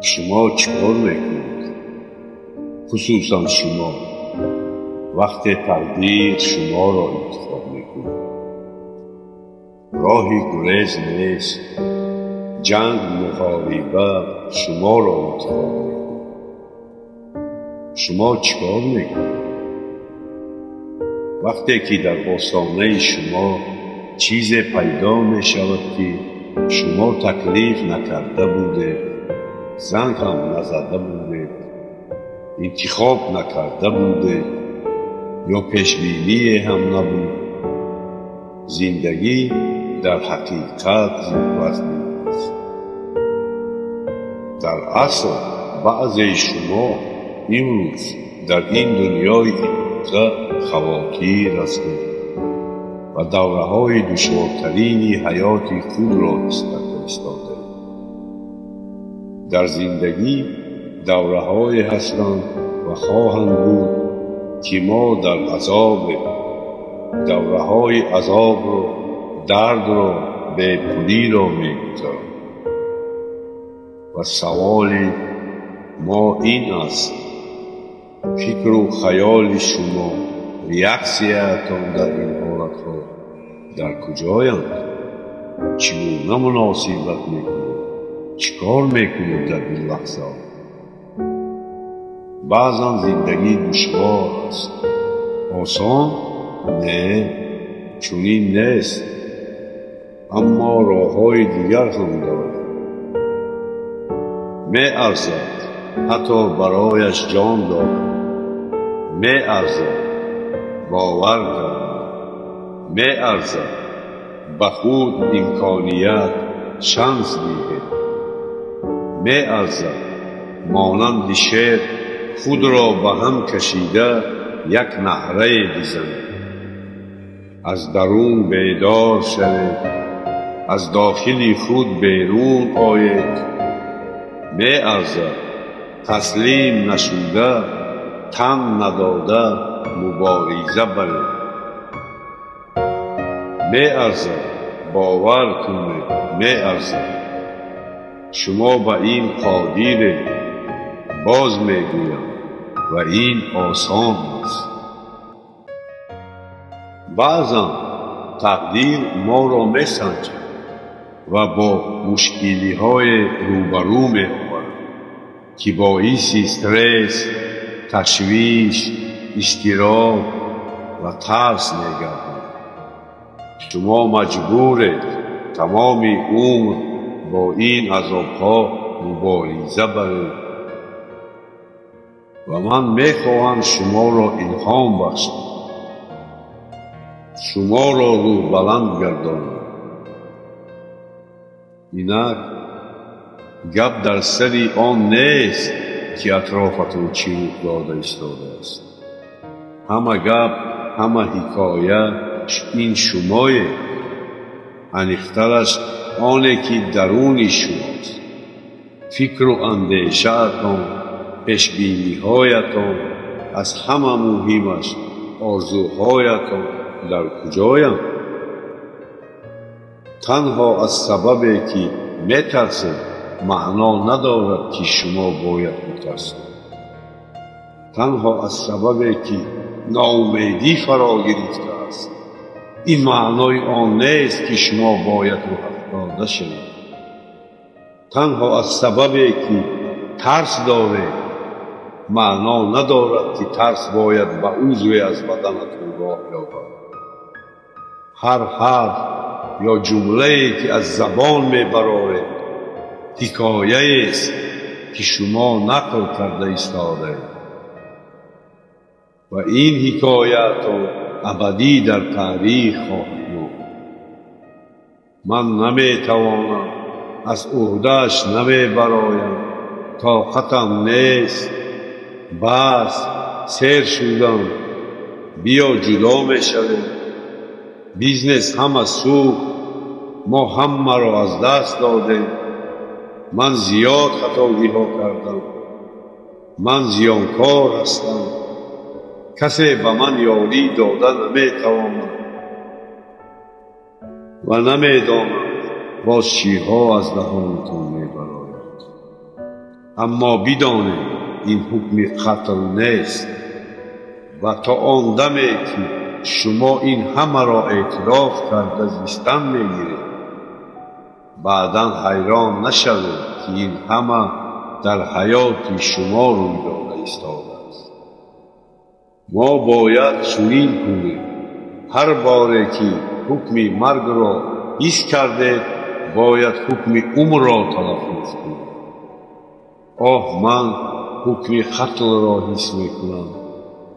شما چیکار میکنید؟ خصوصا شما وقت تقدیر شما را انتخاب میکنید. راهی گریز نیست، جنگ محاربه شما را انتخاب میکنید. شما چیکار میکنید؟ وقتی که در آستانه شما چیز پیدا می شود که شما تکلیف نکرده بوده، زنگ هم نزده بوده، انتخاب نکرده بوده یا پیشبینی هم نبود، زندگی در حقیقت وزنی است. در اصل بعضی شما امروز در این دنیای امروزه خواطیر هستید و دوره‌های دشوارترین حیات خود را ایستاده. در زندگی دوره‌هایی هستند و خواهند بود که ما در عذاب دوره‌های عذاب را، درد را، بی‌پولی را می‌گذاریم و سوال ما این است: فکر و خیال شما، ریاکسیاتون در این حالت‌ها در کجایند؟ چگونه مناسبت میکنید؟ چیکار میکنید در این لحظه؟ بعضا زندگی دشوار است، آسان نه، چنین نیست، اما راه‌های دیگر هم دارد. می‌ارزد حتی برایش جان دادن، می‌ارزد باور کردن، می‌ارزد به خود امکانیت شانس دهید، می‌ارزد مانند شیر خود را به هم کشیده یک نعره بزنید، از درون بیدار شوید، از داخل خود بیرون آیید. می‌ارزد تسلیم نشده، تن نداده مبارزه برید. می‌ارزد باور کنید، می‌ارزد. شما به این قادرید. باز میگویم و این آسان است. بعضا تقدیر ما را میسنجد و با مشکلی‌های روبرو می‌آورد که باعث استرس، تشویش، اضطراب و ترس می‌گردد. شما مجبورید تمام عمر با این عذاب‌ها مبارزه برید و من می‌خواهم شما را الهام بخشم، شما را رو بلند گردانم. اینک گپ در سر آن نیست که اطرافتون چی رخ داده ایستاده است. همه گپ، همه حکایت این شمایید. انیخترش آنه که درون شماست. فکر و اندیشه‌تان، پیشبینی‌هایتان، از همه مهمش آرزوهایتان در کجایند؟ تنها از سببی که میترسید معنا ندارد که شما باید بترسید. تنها از سببی که ناامیدی فرا گرفته است این معنای آن نیست که شما باید رها داده شوید. تنها از سببی که ترس دارید معنا ندارد که ترس باید به عضوی از بدنتون راه یابد. هر حرف یا جمله‌ای که از زبان میبرارید حکایه‌ای است که شما نقل کرده ایستادید و این حکایت ابدی در تاریخ خواهد ماند. من نمیتوانم، از عهده‌اش نمیبرایم، طاقتم نیست. بس سیر شدم، بیا جدا میشویم. بیزنس همه سوخت، ما همه را از دست دادیم. من زیاد خطاگی‌ها کردم، من زیانکار هستم. کسی به من یاری داده نمیتواند و نمیداند باز چیها از دهانتان میبراید. اما بدانید این حکم قتل نیست و تا آن دمی که شما این همه را اعتراف کرده زیستن میگیرید بعدا حیران نشوید که این همه در حیات شما روی داده ایستاده است. ما باید چنین کنیم هر باره که حکم مرگ را حس کرده باید حکم عمر را تلفظ کنیم. آه من حکم قتل را حس میکنم،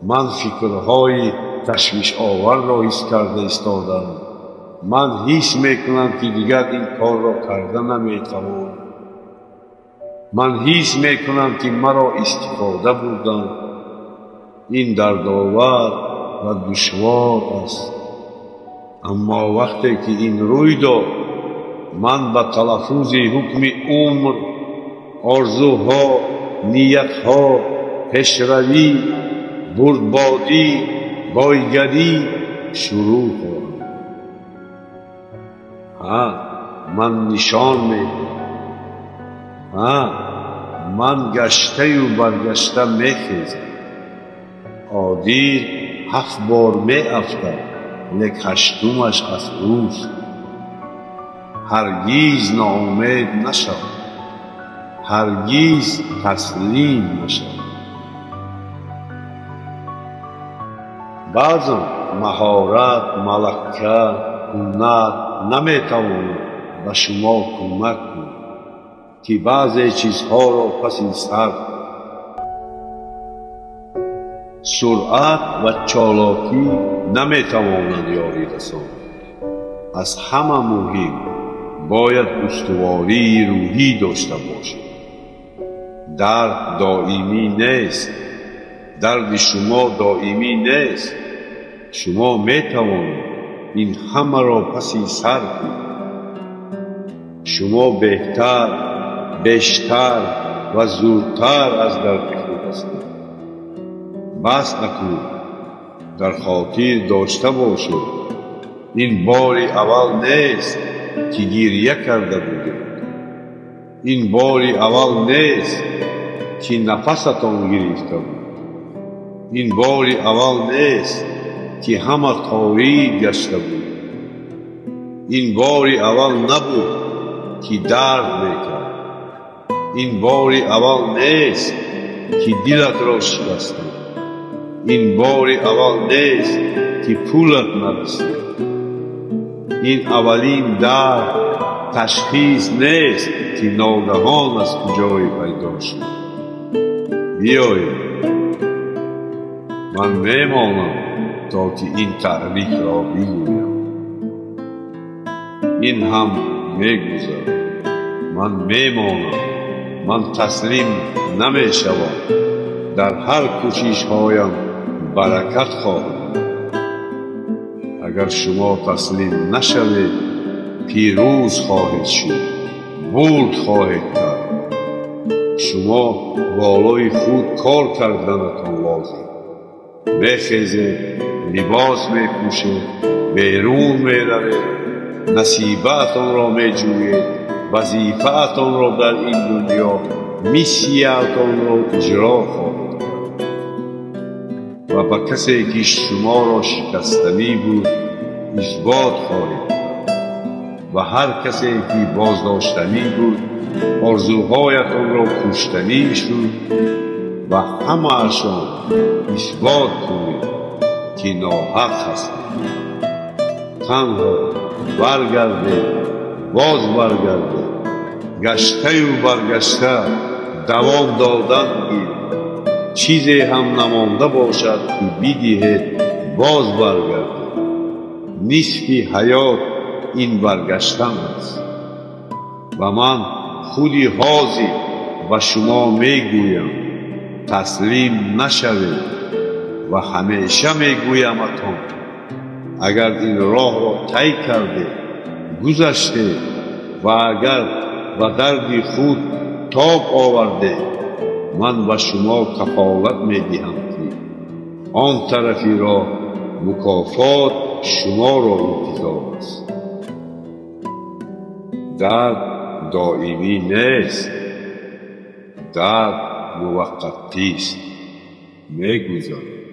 من فکرهای تشویش آور را حس کرده ایستادم، من حس میکنم که دیگر این کار را کرده نمیتوانم، من حس میکنم که مرا استفاده بردند. این دردآور و دشوار است، اما وقتی که این روی داد من به تلفظ حکم عمر، آرزوها، نیتها، پیشروی، بردباری، بایگری شروع کنم. من نشان میدم، من گشته و برگشته میخیزم. عادی 7 بار میافتد لیک 8مش از اوست. هرگیز ناامید نشود، هرگیز تسلیم نشود. بعضا مهارت، ملکه، هنر نمیتواند به شما کمک کند که بعضی چیزها را پس سر. سرعت و چالاکی نمیتوانند یاری رسانند. از همه مهم باید استواری روحی داشته باشید. درد دائمی نیست، درد شما دائمی نیست. شما میتوانید این همه را پس سر کنید. شما بهتر، بیشتر و زودتر از درد خود هستید. بس نکنید، در خاطر داشته باشید این بار اول نیست که گریه کرده بودید. این بار اول نیست که نفستان گرفته بود. این بار اول نیست که همه تاریک گشته بود. این بار اول نبود که درد میکرد. این بار اول نیست که دلت را شکسته. این بار اول نیست که پولت نرسید. این اولین درد تشخیص نیست که ناگهان از کجای پیدا شد. بیایید من میمانم تا که این تعریف را بگویم. این هم میگذرد. من میمانم، من تسلیم نمیشوم. در هر کوشش هایم برکت خواهم. اگر شما تسلیم نشوید پیروز خواهید شد، برد خواهید کرد. شما بالای خود کار کردنتان لازم. میخیزید، لباس میپوشید، بیرون میروید، نصیبتان را میجویید، وظیفه‌تان را در این دنیا، میسیه‌تان را اجرا خواهید و به کسی که شما را شکستنی بود اثبات خواهید و هر کسی که بازداشتنی بود آرزوهایتان را کشتنی شد و همه اشان اثبات کنید که ناحق هستید. تنها برگردید، باز برگردید، گشته و برگشته دوام دادن گیرید. چیزی هم نمانده باشد که بدهید باز برگردید. نصف حیات این برگشتن است و من خودی حاضر و شما میگویم تسلیم نشوید و همیشه میگویم اتون اگر این راه را طی کرده گذشته و اگر به درد خود تاب آورده من به شما کفالت میدهم که آن طرفی را مکافات شما را انتظار است. درد دائمی نیست، درد موقتی است، می‌گذار.